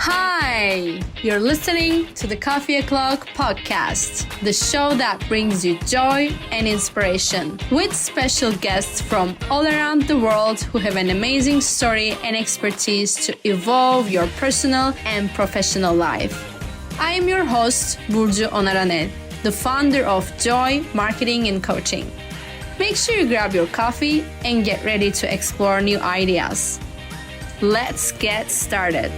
Hi! You're listening to the Coffee O'Clock podcast, the show that brings you joy and inspiration, with special guests from all around the world who have an amazing story and expertise to evolve your personal and professional life. I am your host, Burcu Onaranet, the founder of Joy Marketing and Coaching. Make sure you grab your coffee and get ready to explore new ideas. Let's get started.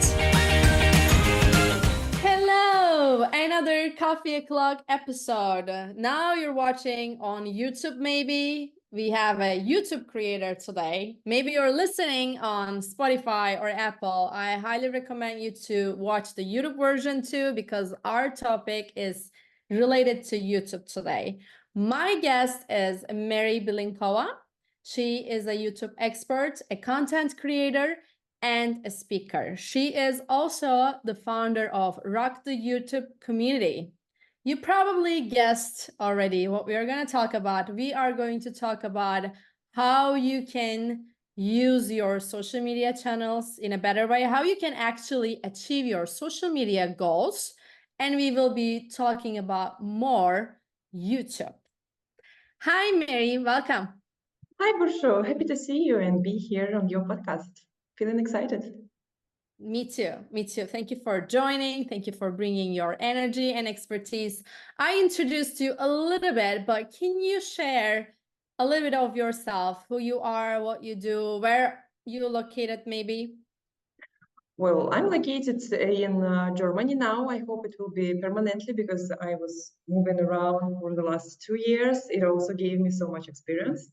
Hello, another Coffee O'Clock episode. Now you're watching on YouTube maybe. We have a YouTube creator today. Maybe you're listening on Spotify or Apple. I highly recommend you to watch the YouTube version too, because our topic is related to YouTube today. My guest is Mary Blinkova. She is a YouTube expert, a content creator, and a speaker. She is also the founder of Rock the YouTube community. You probably guessed already what we are going to talk about. We are going to talk about how you can use your social media channels in a better way, how you can actually achieve your social media goals. And we will be talking about more YouTube. Hi, Mary, welcome. Hi, Burcu. Happy to see you and be here on your podcast. Feeling excited. Me too. Me too. Thank you for joining. Thank you for bringing your energy and expertise. I introduced you a little bit, but can you share a little bit of yourself, who you are, what you do, where you're located maybe? Well, I'm located in Germany now. I hope it will be permanently because I was moving around for the last 2 years. It also gave me so much experience.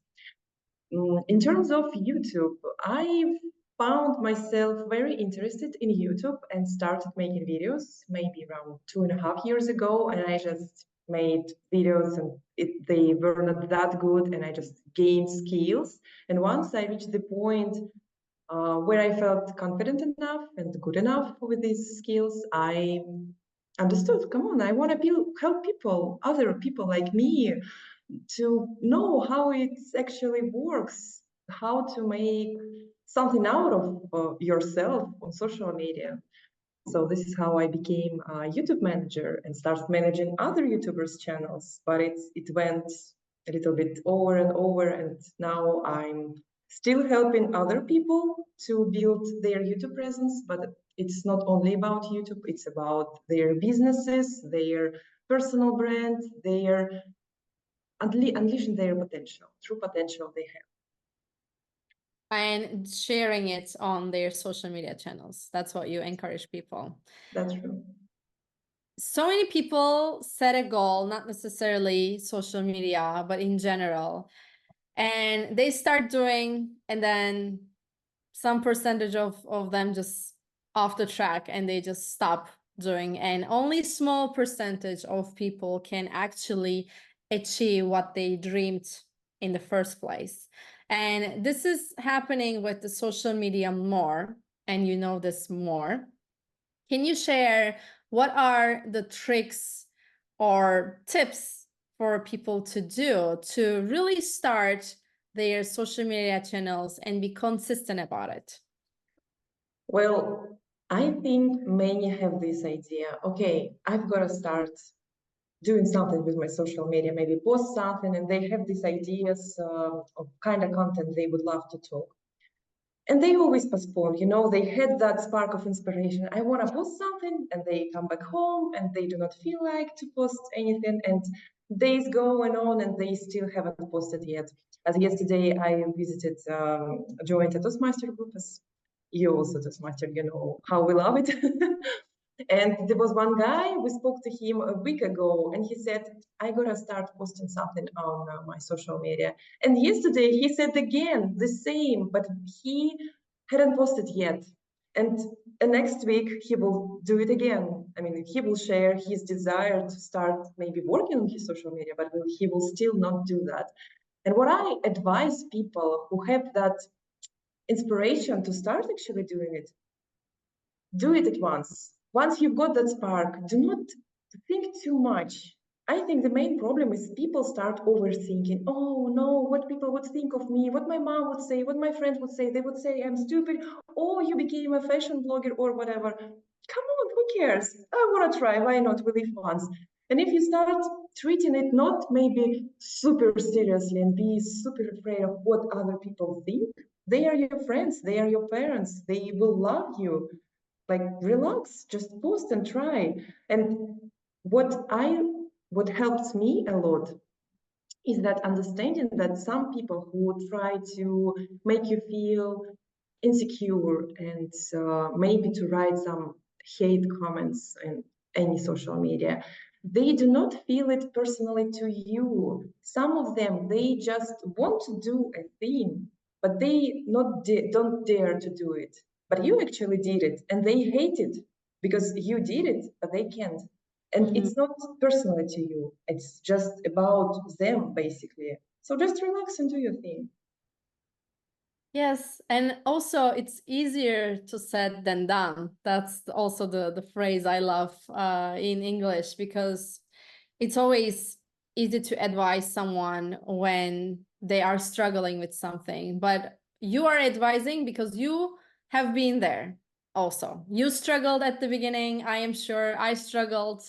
In terms of YouTube, I found myself very interested in YouTube and started making videos maybe around 2.5 years ago. And I just made videos and they were not that good and I just gained skills. And once I reached the point where I felt confident enough and good enough with these skills, I understood, come on, I want to help people, other people like me, to know how it actually works, how to make something out of yourself on social media. So this is how I became a YouTube manager and started managing other YouTubers' channels. But it went a little bit over and over, and now I'm still helping other people to build their YouTube presence. But it's not only about YouTube; it's about their businesses, their personal brand, their unleashing their potential, true potential they have. And sharing it on their social media channels. That's what you encourage people. That's true. So many people set a goal, not necessarily social media, but in general. And they start doing, and then some percentage of them just off the track and they just stop doing. And only small percentage of people can actually achieve what they dreamed in the first place. And this is happening with the social media more, and you know this more. Can you share what are the tricks or tips for people to do to really start their social media channels and be consistent about it? Well, I think many have this idea, okay, I've got to start doing something with my social media, maybe post something, and they have these ideas of kind of content they would love to talk. And they always postpone, they had that spark of inspiration. I want to post something, and they come back home and they do not feel like to post anything. And days go on and they still haven't posted yet. As yesterday, I visited, joined a Toastmaster group, as you also Toastmaster, how we love it. And there was one guy, we spoke to him a week ago, and he said, I gotta start posting something on my social media. And yesterday he said again the same, but he hadn't posted yet. And next week he will do it again. I mean, he will share his desire to start maybe working on his social media, but he will still not do that. And what I advise people who have that inspiration to start actually doing it, do it at once. Once you've got that spark, do not think too much. I think the main problem is people start overthinking. Oh no, what people would think of me, what my mom would say, what my friends would say. They would say I'm stupid. Oh, you became a fashion blogger or whatever. come on, who cares? I want to try. Why not? We live once. And if you start treating it not maybe super seriously and be super afraid of what other people think, they are your friends, they are your parents, they will love you. Like, relax, just post and try. And what helps me a lot is that understanding that some people who try to make you feel insecure and maybe to write some hate comments in any social media, they do not feel it personally to you. Some of them, they just want to do a thing, but they don't dare to do it. But you actually did it, and they hate it because you did it, but they can't. And Mhm. it's not personally to you, it's just about them, basically. So just relax and do your thing. Yes, and also it's easier to said than done. That's also the phrase I love in English, because it's always easy to advise someone when they are struggling with something, but you are advising because you have been there also. You struggled at the beginning, I am sure I struggled.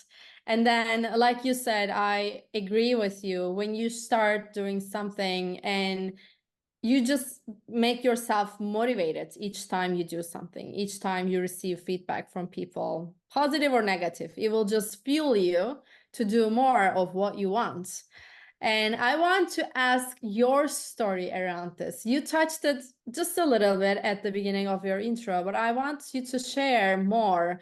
And then, like you said, I agree with you. When you start doing something and you just make yourself motivated each time you do something, each time you receive feedback from people, positive or negative, it will just fuel you to do more of what you want. And I want to ask your story around this. You touched it just a little bit at the beginning of your intro, but I want you to share more.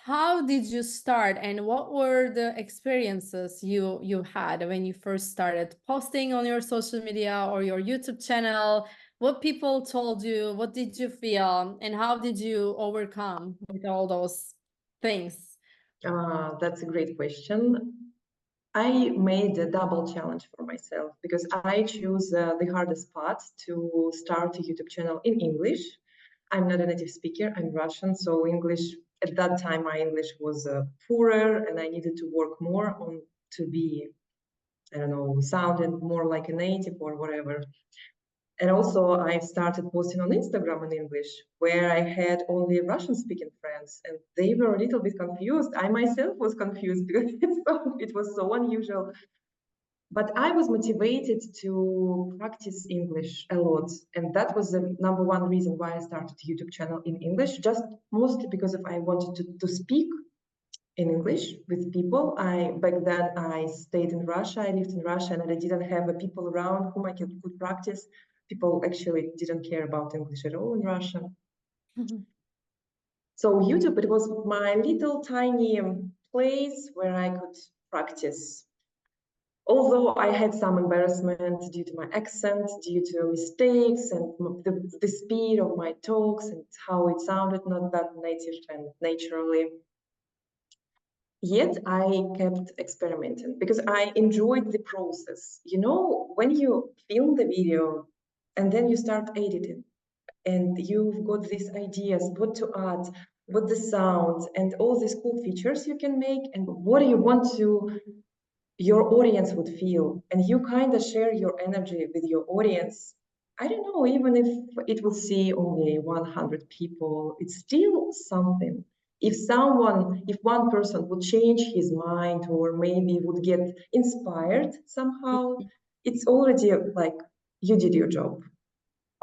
How did you start, and what were the experiences you had when you first started posting on your social media or your YouTube channel? What people told you? What did you feel? And how did you overcome with all those things? That's a great question. I made a double challenge for myself because I choose the hardest path to start a YouTube channel in English. I'm not a native speaker, I'm Russian, so English, at that time, my English was poorer and I needed to work more on to be, I don't know, sounded more like a native or whatever. And also, I started posting on Instagram in English, where I had only Russian-speaking friends, and they were a little bit confused. I myself was confused because it was so unusual. But I was motivated to practice English a lot, and that was the number one reason why I started a YouTube channel in English, just mostly because of I wanted to speak in English with people. Back then I stayed in Russia, I lived in Russia, and I didn't have people around whom I could practice. People actually didn't care about English at all in Russia. So YouTube, it was my little tiny place where I could practice. Although I had some embarrassment due to my accent, due to mistakes and the speed of my talks and how it sounded not that native and naturally. Yet I kept experimenting because I enjoyed the process. You know, when you film the video and then you start editing and you've got these ideas, what to add, what the sounds and all these cool features you can make, and what do you want to your audience would feel, and you kind of share your energy with your audience. I don't know, even if it will see only 100 people, it's still something. If one person would change his mind or maybe would get inspired somehow, it's already like you did your job.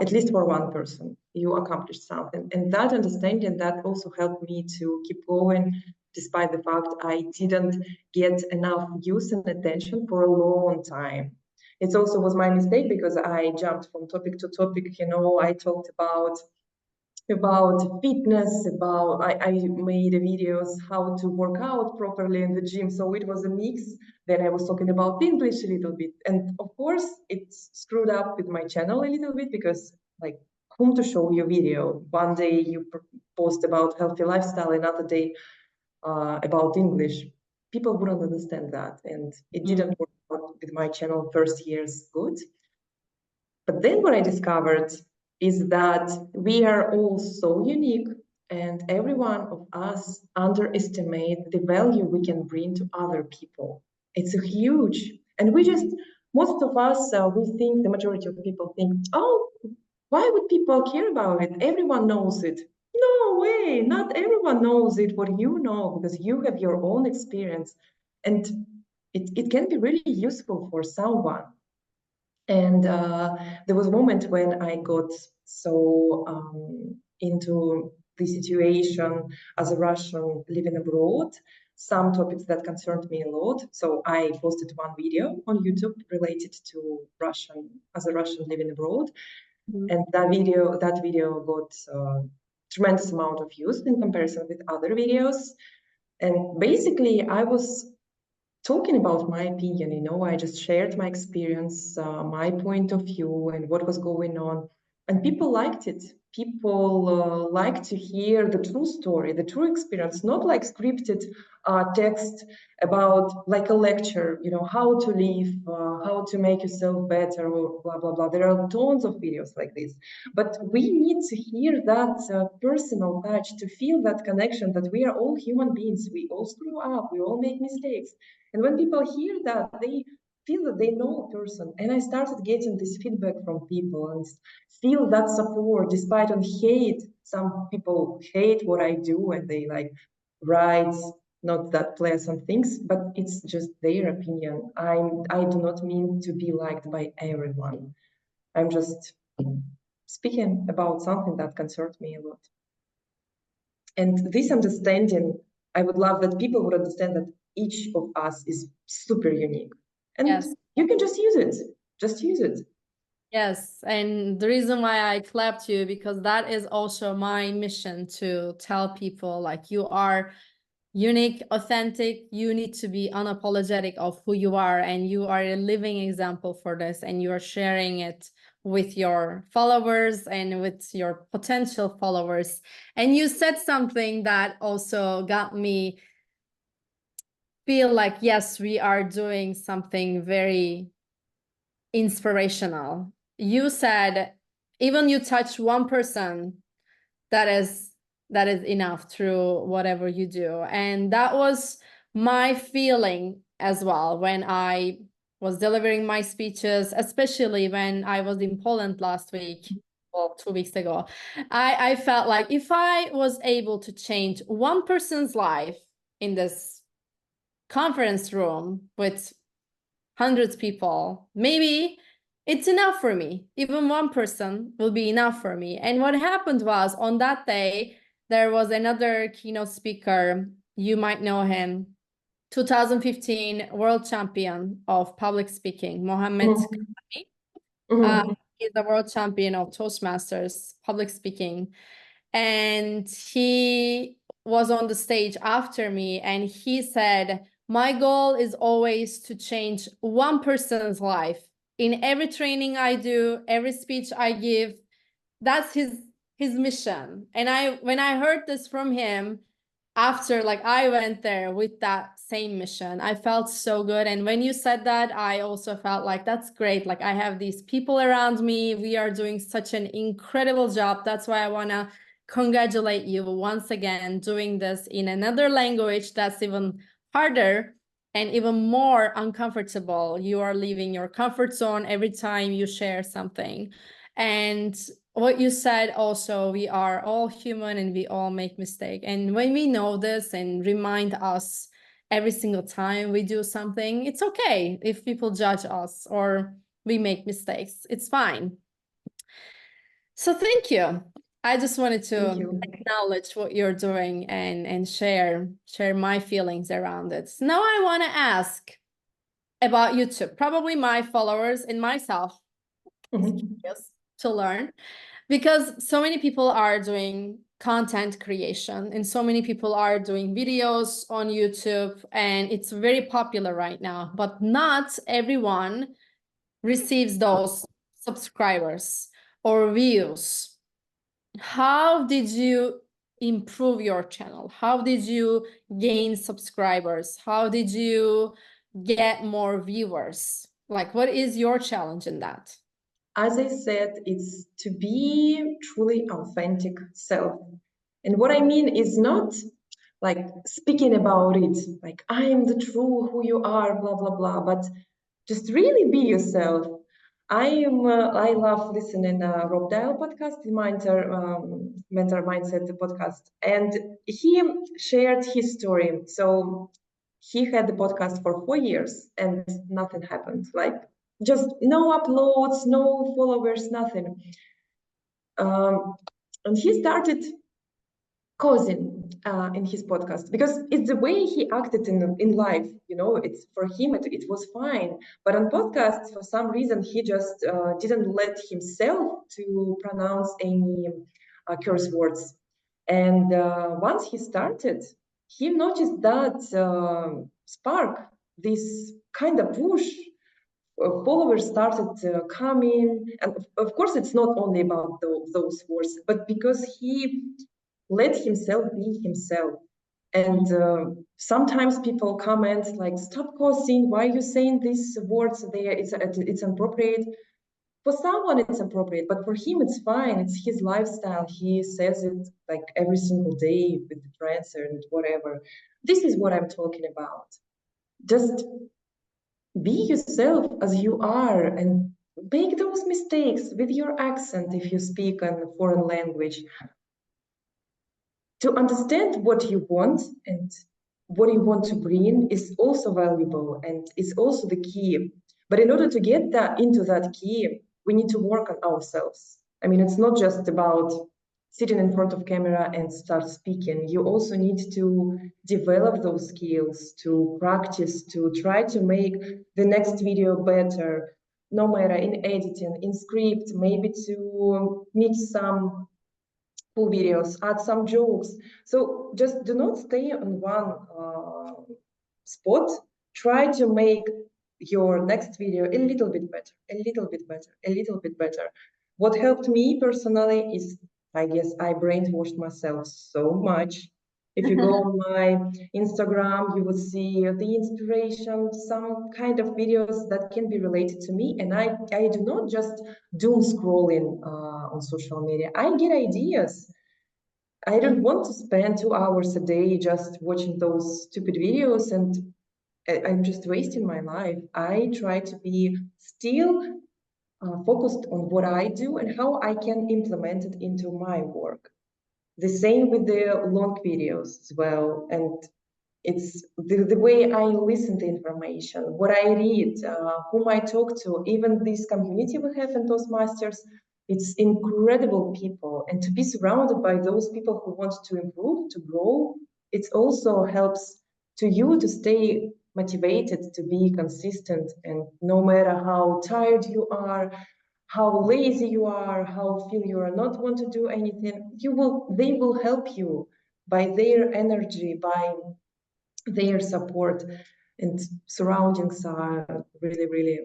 At least for one person, you accomplished something. And that understanding, that also helped me to keep going, despite the fact I didn't get enough use and attention for a long time. It also was my mistake because I jumped from topic to topic. You know, I talked about fitness, I made videos how to work out properly in the gym. So it was a mix. Then I was talking about English a little bit. And of course, it's screwed up with my channel a little bit because like whom to show your video. One day you post about healthy lifestyle, another day about English. People wouldn't understand that. And it didn't work out with my channel first years good. But then what I discovered is that we are all so unique, and every one of us underestimate the value we can bring to other people. It's a huge, and most of us, we think, the majority of people think, oh, why would people care about it? Everyone knows it. no way, not everyone knows it what you know, because you have your own experience, and it can be really useful for someone. And there was a moment when I got so into the situation as a Russian living abroad, some topics that concerned me a lot. So I posted one video on YouTube related to Russian, as a Russian living abroad. And that video got tremendous amount of views in comparison with other videos. And basically, I was talking about my opinion, you know, I just shared my experience, my point of view, and what was going on. And people liked it. People like to hear the true story, the true experience, not like scripted text about like a lecture, you know, how to live, how to make yourself better, or blah, blah, blah. There are tons of videos like this. But we need to hear that personal touch, to feel that connection, that we are all human beings. We all screw up, we all make mistakes. And when people hear that, they feel that they know a person. And I started getting this feedback from people and feel that support despite on hate. Some people hate what I do and they like write not that pleasant things, but it's just their opinion. I do not mean to be liked by everyone. I'm just speaking about something that concerns me a lot. And this understanding, I would love that people would understand that each of us is super unique. And Yes. you can just use it. Just use it. Yes, and the reason why I clapped you, because that is also my mission, to tell people like, you are unique, authentic, you need to be unapologetic of who you are, and you are a living example for this, and you are sharing it with your followers and with your potential followers. And you said something that also got me feel like, yes, we are doing something very inspirational. You said even you touch one person, that is enough through whatever you do. And that was my feeling as well when I was delivering my speeches, especially when I was in Poland last week, well, 2 weeks ago. I felt like if I was able to change one person's life in this conference room with hundreds of people, maybe it's enough for me. Even one person will be enough for me. And what happened was, on that day, there was another keynote speaker. You might know him, 2015 world champion of public speaking, Mohammed Kami. He's the world champion of Toastmasters, public speaking. And he was on the stage after me, and he said, my goal is always to change one person's life in every training I do, every speech I give. That's his mission. And when I heard this from him, after, like, I went there with that same mission, I felt so good. And when you said that, I also felt like, that's great. Like, I have these people around me. We are doing such an incredible job. That's why I want to congratulate you once again, doing this in another language that's even harder and even more uncomfortable. You are leaving your comfort zone every time you share something. And what you said also, we are all human and we all make mistakes. And when we know this and remind us every single time we do something, it's okay if people judge us or we make mistakes. It's fine. So thank you. I just wanted to acknowledge what you're doing and share my feelings around it. Now I want to ask about YouTube. Probably my followers and myself is curious to learn, because so many people are doing content creation and so many people are doing videos on YouTube, and it's very popular right now, but not everyone receives those subscribers or views. How did you improve your channel? How did you gain subscribers? How did you get more viewers? Like, what is your challenge in that? As I said, it's to be truly authentic self. And what I mean is not like speaking about it, like I am the true who you are, blah, blah, blah, but just really be yourself. I love listening Rob Dial podcast, the mentor mindset podcast, and he shared his story. So he had the podcast for 4 years and nothing happened. Like just no uploads, no followers, nothing. And he started causing in his podcast because it's the way he acted in life. It's for him it was fine, but on podcasts for some reason he just didn't let himself to pronounce any curse words. And once he started, he noticed that spark, this kind of push, followers started coming. And of course it's not only about those words, but because he let himself be himself. And sometimes people comment like, stop cursing, why are you saying these words there? It's inappropriate. For someone it's appropriate, but for him it's fine. It's his lifestyle. He says it like every single day with the friends and whatever. This is what I'm talking about. Just be yourself as you are and make those mistakes with your accent if you speak a foreign language. To understand what you want and what you want to bring is also valuable and is also the key. But in order to get that into that key, we need to work on ourselves. I mean, it's not just about sitting in front of camera and start speaking. You also need to develop those skills, to practice, to try to make the next video better, no matter in editing, in script, maybe to meet some full videos, add some jokes. So just do not stay on one spot. Try to make your next video a little bit better, a little bit better, a little bit better. What helped me personally is, I guess, I brainwashed myself so much. If you go on my Instagram, you will see the inspiration, some kind of videos that can be related to me. And I do not just doom scrolling on social media. I get ideas. I don't want to spend 2 hours a day just watching those stupid videos and I'm just wasting my life. I try to be still focused on what I do and how I can implement it into my work. The same with the long videos as well. And it's the way I listen to information, what I read, whom I talk to, even this community we have in Toastmasters, it's incredible people. And to be surrounded by those people who want to improve, to grow, it also helps to you to stay motivated, to be consistent. And no matter how tired you are, how lazy you are, how feel you are not want to do anything, they will help you by their energy, by their support, and surroundings are really, really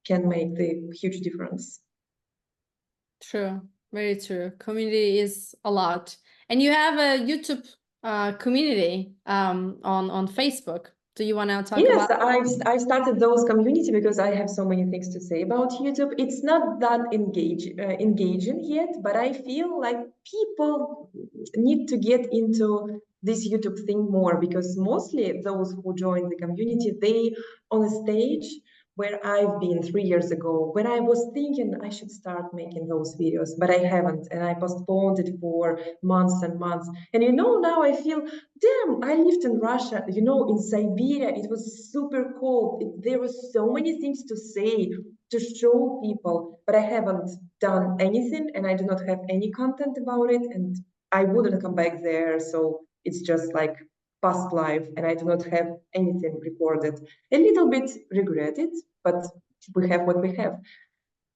can make the huge difference. True, very true. Community is a lot. And you have a YouTube community on Facebook. Do you want to talk about? Yes, I've started those community because I have so many things to say about YouTube. It's not that engaging yet, but I feel like people need to get into this YouTube thing more because mostly those who join the community, they on a stage where I've been 3 years ago, when I was thinking I should start making those videos, but I haven't, and I postponed it for months and months. And now I feel, damn, I lived in Russia, in Siberia, it was super cold. There were so many things to say, to show people, but I haven't done anything and I do not have any content about it and I wouldn't come back there. So it's just like past life and I do not have anything recorded. A little bit regretted, but we have what we have.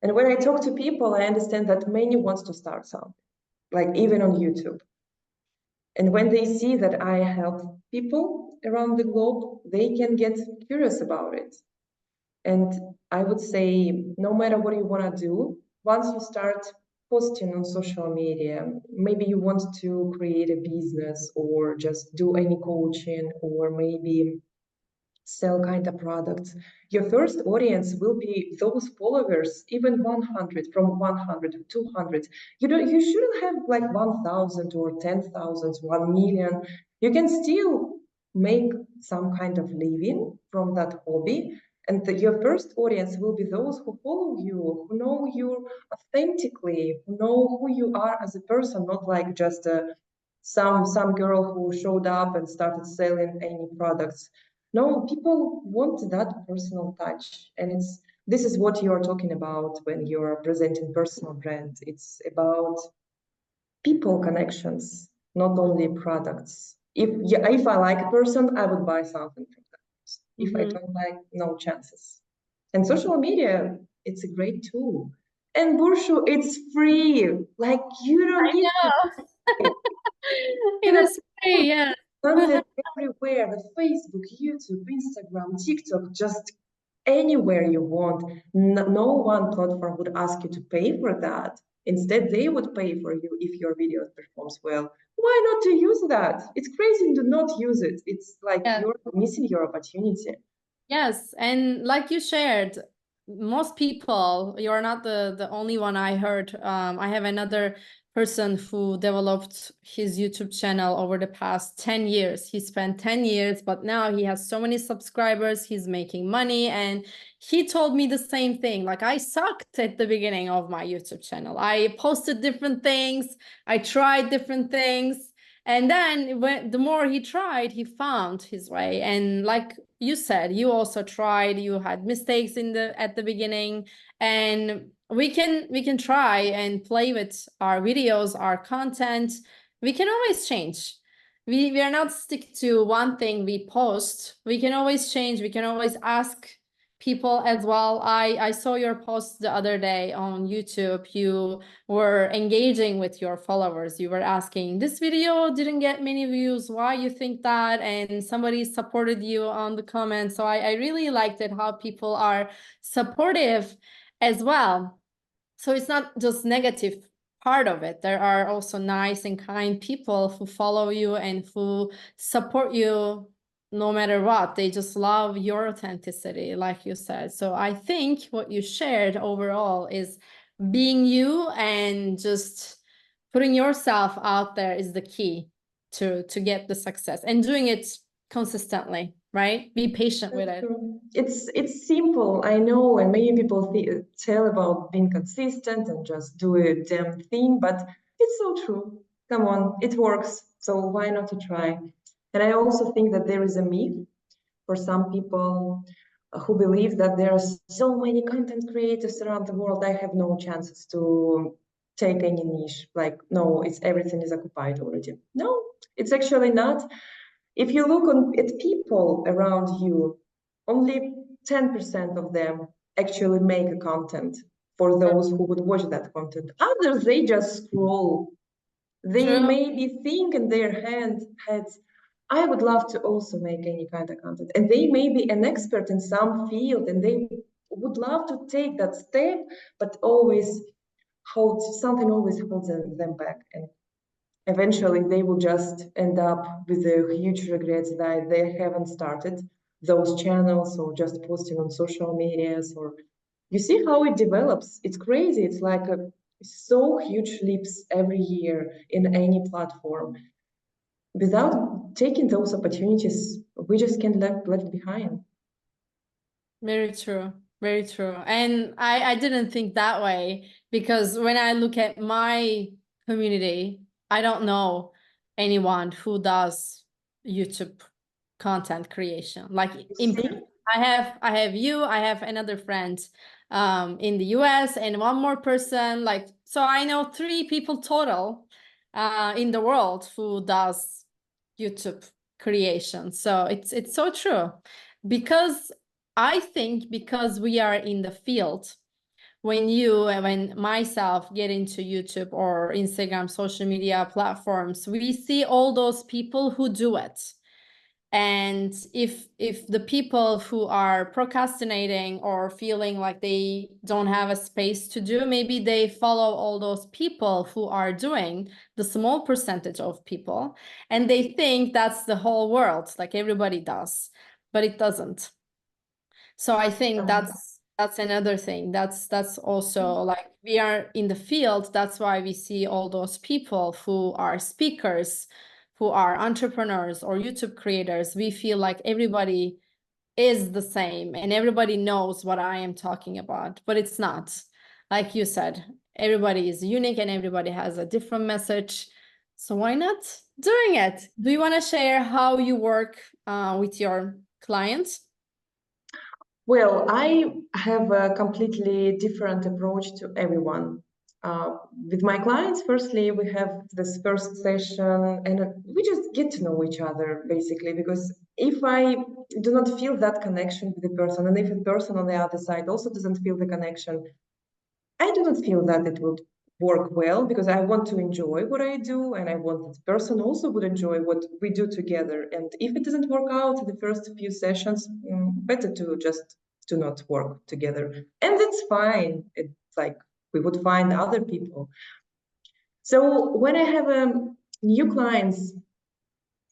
And when I talk to people, I understand that many wants to start something, like even on YouTube. And when they see that I help people around the globe, they can get curious about it. And I would say, no matter what you want to do, once you start posting on social media, maybe you want to create a business or just do any coaching or maybe sell kind of products, your first audience will be those followers, even 100, from 100 to 200. You shouldn't have like 1,000 or 10,000, 1 million. You can still make some kind of living from that hobby And your first audience will be those who follow you, who know you authentically, who know who you are as a person, not like just some girl who showed up and started selling any products. No, people want that personal touch, and this is what you are talking about when you're presenting personal brand. It's about people connections, not only products. If I like a person, I would buy something from them. If I don't like, no chances. And social media, it's a great tool. And Burshu, it's free. Like you don't need to pay. It is free, yeah. Content everywhere, the Facebook, YouTube, Instagram, TikTok, just anywhere you want. No one platform would ask you to pay for that. Instead, they would pay for you if your video performs well. Why not to use that? It's crazy to not use it. It's like Yeah. you're missing your opportunity. Yes, and like you shared, most people, you're not the only one I heard. I have another person who developed his YouTube channel over the past 10 years. He spent 10 years, but now he has so many subscribers, he's making money, and he told me the same thing. Like, I sucked at the beginning of my YouTube channel. I posted different things, I tried different things. And then the more he tried, he found his way. And like you said, you also tried, you had mistakes at the beginning, and we can try and play with our videos, our content. We can always change. We are not stick to one thing we post. We can always change. We can always ask people as well. I saw your post the other day on YouTube. You were engaging with your followers. You were asking, this video didn't get many views, why you think that? And somebody supported you on the comments. So I really liked it, how people are supportive as well. So it's not just negative part of it. There are also nice and kind people who follow you and who support you no matter what. They just love your authenticity, like you said. So I think what you shared overall is being you and just putting yourself out there is the key to get the success, and doing it consistently, right? Be patient with it. It's simple, I know, and many people tell about being consistent and just do a damn thing, but it's so true. Come on, it works, so why not to try? And I also think that there is a myth for some people who believe that there are so many content creators around the world, I have no chances to take any niche. Like, no, everything is occupied already. No, it's actually not. If you look at people around you, only 10% of them actually make a content for those who would watch that content. Others, they just scroll. They True. maybe think in their heads, I would love to also make any kind of content. And they may be an expert in some field and they would love to take that step, but something always holds them back. And eventually they will just end up with the huge regrets that they haven't started those channels or just posting on social medias. Or you see how it develops. It's crazy. It's like so huge leaps every year in any platform. Without taking those opportunities, we just get left behind. Very true. Very true. And I didn't think that way, because when I look at my community, I don't know anyone who does YouTube content creation. Like I have you, I have another friend in the US, and one more person. Like, so I know 3 people total in the world who does YouTube creation. So it's so true, because I think because we are in the field, when myself get into YouTube or Instagram, social media platforms, we see all those people who do it. And if the people who are procrastinating or feeling like they don't have a space to do, maybe they follow all those people who are doing, the small percentage of people, and they think that's the whole world, like everybody does, but it doesn't. So I think that's another thing. That's also, like, we are in the field. That's why we see all those people who are speakers, who are entrepreneurs or YouTube creators. We feel like everybody is the same and everybody knows what I am talking about, but it's not. Like you said, everybody is unique and everybody has a different message. So why not doing it? Do you want to share how you work with your clients? Well, I have a completely different approach to everyone. With my clients, firstly, we have this first session and we just get to know each other basically, because if I do not feel that connection with the person, and if a person on the other side also doesn't feel the connection, I do not feel that it would work well, because I want to enjoy what I do and I want that person also would enjoy what we do together. And if it doesn't work out in the first few sessions, better to just do not work together. And it's fine. It's like we would find other people. So when I have new clients,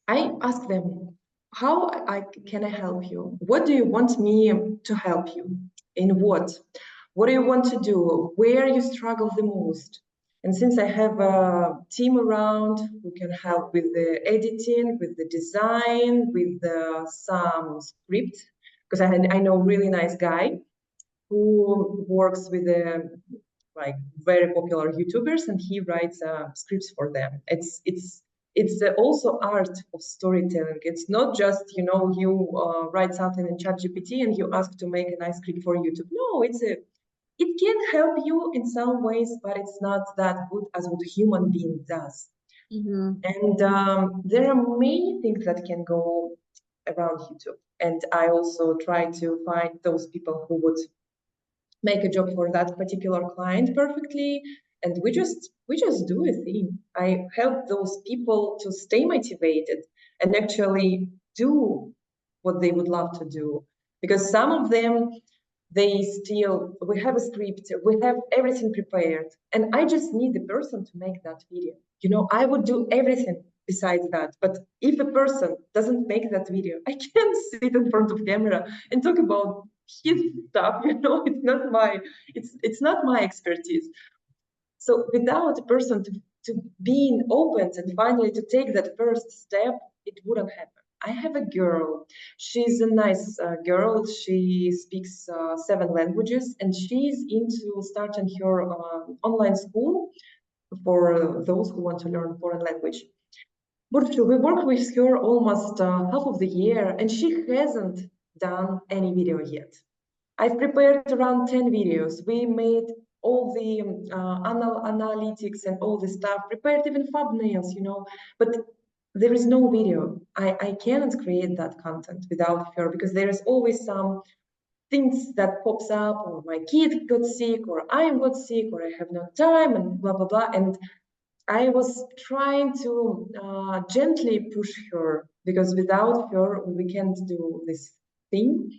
I ask them, how can I help you? What do you want me to help you? In what? What do you want to do? Where you struggle the most? And since I have a team around who can help with the editing, with the design, with some script, because I know a really nice guy who works with like very popular YouTubers, and he writes scripts for them. It's also art of storytelling. It's not just you write something in ChatGPT and you ask to make a nice script for YouTube. No, it can help you in some ways, but it's not that good as what a human being does. Mm-hmm. And there are many things that can go around YouTube. And I also try to find those people who would make a job for that particular client perfectly, and we just do a thing. I help those people to stay motivated and actually do what they would love to do, because some of them, we have a script, we have everything prepared, and I just need the person to make that video. I would do everything besides that, but if a person doesn't make that video, I can't sit in front of camera and talk about his stuff. It's not my expertise. So without a person to being open and finally to take that first step, it wouldn't happen. I have a girl. She's a nice girl. She speaks 7 languages, and she's into starting her online school for those who want to learn foreign language. But we worked with her almost half of the year, and she hasn't done any video yet. I've prepared around 10 videos. We made all the analytics and all the stuff, prepared even thumbnails, but there is no video. I cannot create that content without her, because there is always some things that pops up, or my kid got sick, or I got sick, or I have no time, and blah, blah, blah. And I was trying to gently push her, because without her, we can't do this thing.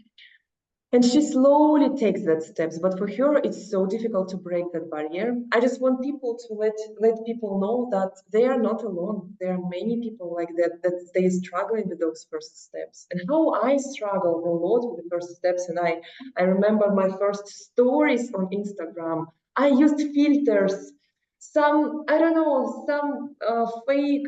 And she slowly takes that steps, but for her, it's so difficult to break that barrier. I just want people to let people know that they are not alone. There are many people like that they struggling with those first steps. And how I struggled a lot with the first steps. And I remember my first stories on Instagram. I used filters, some, I don't know, some fake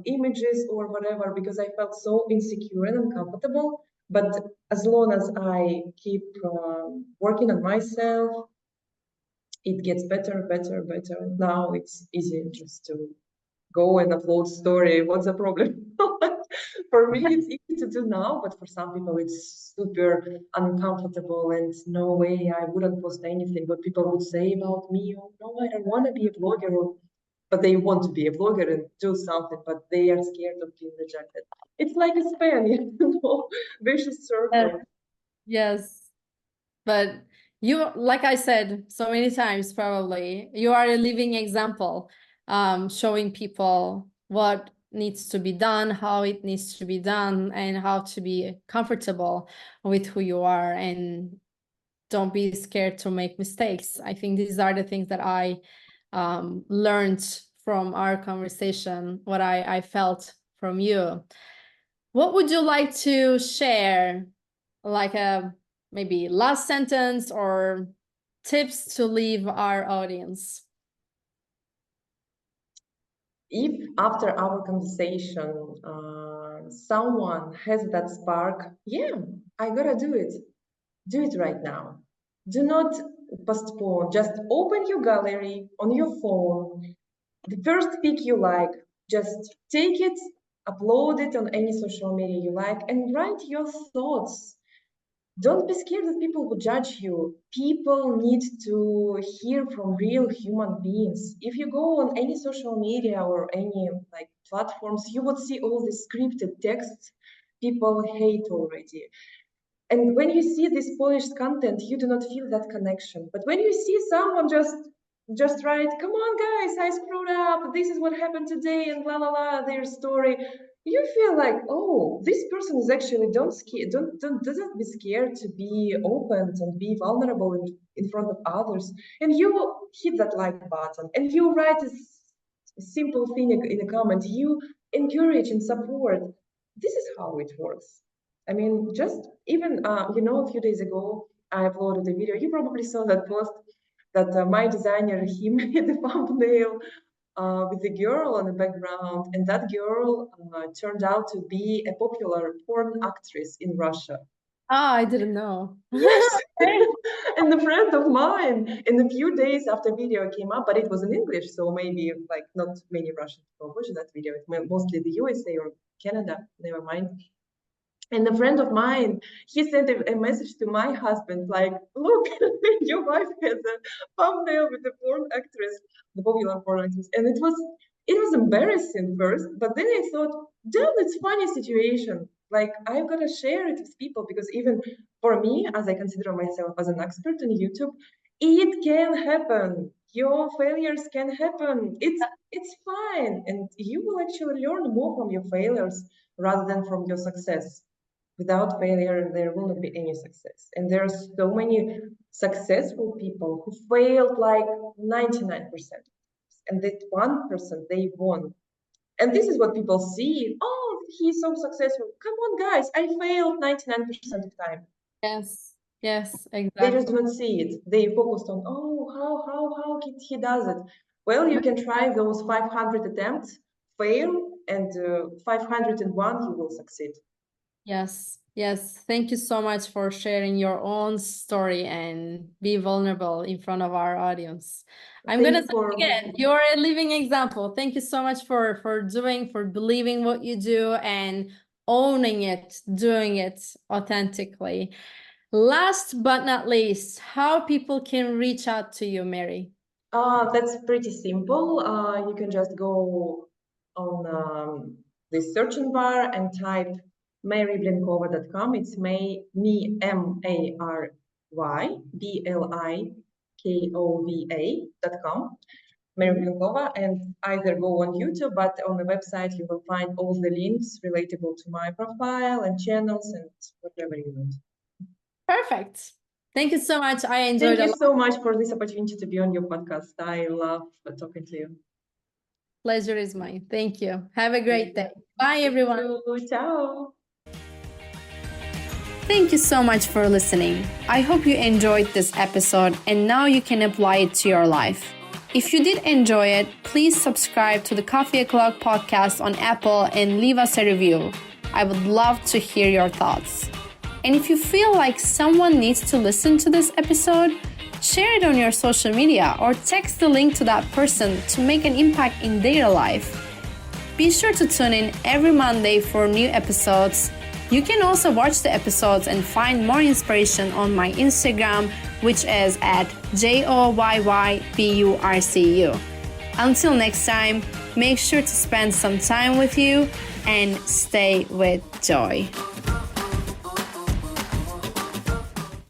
images or whatever, because I felt so insecure and uncomfortable. But as long as I keep working on myself, it gets better, better, better. Now it's easy just to go and upload story. What's the problem? For me, it's easy to do now, but for some people, it's super uncomfortable, and no way I wouldn't post anything. What people would say about me, oh no, I don't want to be a blogger, but they want to be a blogger and do something, but they are scared of being rejected. It's like a span, vicious circle. Yes, but you, like I said so many times, probably, you are a living example, showing people what needs to be done, how it needs to be done, and how to be comfortable with who you are, and don't be scared to make mistakes. I think these are the things that I learned from our conversation, what I felt from you. What would you like to share, like a maybe last sentence or tips to leave our audience? if after our conversation someone has that spark, yeah, I gotta do it. Do it right now. Do not postpone. Just open your gallery on your phone. The first pic you like, just take it, upload it on any social media you like, and write your thoughts. Don't be scared that people will judge you. People need to hear from real human beings. If you go on any social media or any like platforms, you would see all the scripted texts people hate already. And when you see this polished content, you do not feel that connection. But when you see someone just write, "Come on, guys, I screwed up. This is what happened today," and la la la, their story, you feel like, oh, this person is actually doesn't be scared to be open and be vulnerable in front of others. And you hit that like button, and you write a simple thing in a comment. You encourage and support. This is how it works. I mean, just even, a few days ago, I uploaded a video. You probably saw that post that my designer, he made a thumbnail with a girl on the background. And that girl turned out to be a popular porn actress in Russia. Ah, I didn't know. Yes. And a friend of mine, in a few days after video came up, but it was in English, so maybe like not many Russian people watched that video. Mostly the USA or Canada, never mind. And a friend of mine, he sent a message to my husband, like, look, your wife has a thumbnail with the porn actress, the popular porn actress. And it was embarrassing first, but then I thought, damn, it's a funny situation. Like, I've got to share it with people, because even for me, as I consider myself as an expert in YouTube, it can happen. Your failures can happen. It's fine. And you will actually learn more from your failures rather than from your success. Without failure, there will not be any success. And there are so many successful people who failed like 99%. And that 1%, they won. And this is what people see. Oh, he's so successful. Come on, guys, I failed 99% of the time. Yes, exactly. They just do not see it. They focused on, oh, how he does it. Well, you can try those 500 attempts, fail, and 501 you will succeed. Yes. Thank you so much for sharing your own story and be vulnerable in front of our audience. I'm going to say again, you're a living example. Thank you so much for believing what you do and owning it, doing it authentically. Last but not least, how people can reach out to you, Mary? That's pretty simple. You can just go on the searching bar and type maryblinkova.com. It's me, MaryBlinkova.com. Mary Blinkova, and either go on YouTube, but on the website you will find all the links relatable to my profile and channels and whatever you want. Perfect. Thank you so much. I enjoyed it. Thank you so much for this opportunity to be on your podcast. I love talking to you. Pleasure is mine. Thank you. Have a great day. Bye, everyone. Ciao. Thank you so much for listening. I hope you enjoyed this episode and now you can apply it to your life. If you did enjoy it, please subscribe to the Coffee O'Clock podcast on Apple and leave us a review. I would love to hear your thoughts. And if you feel like someone needs to listen to this episode, share it on your social media or text the link to that person to make an impact in their life. Be sure to tune in every Monday for new episodes. You can also watch the episodes and find more inspiration on my Instagram, which is at JOYYBURCU. Until next time, make sure to spend some time with you and stay with joy.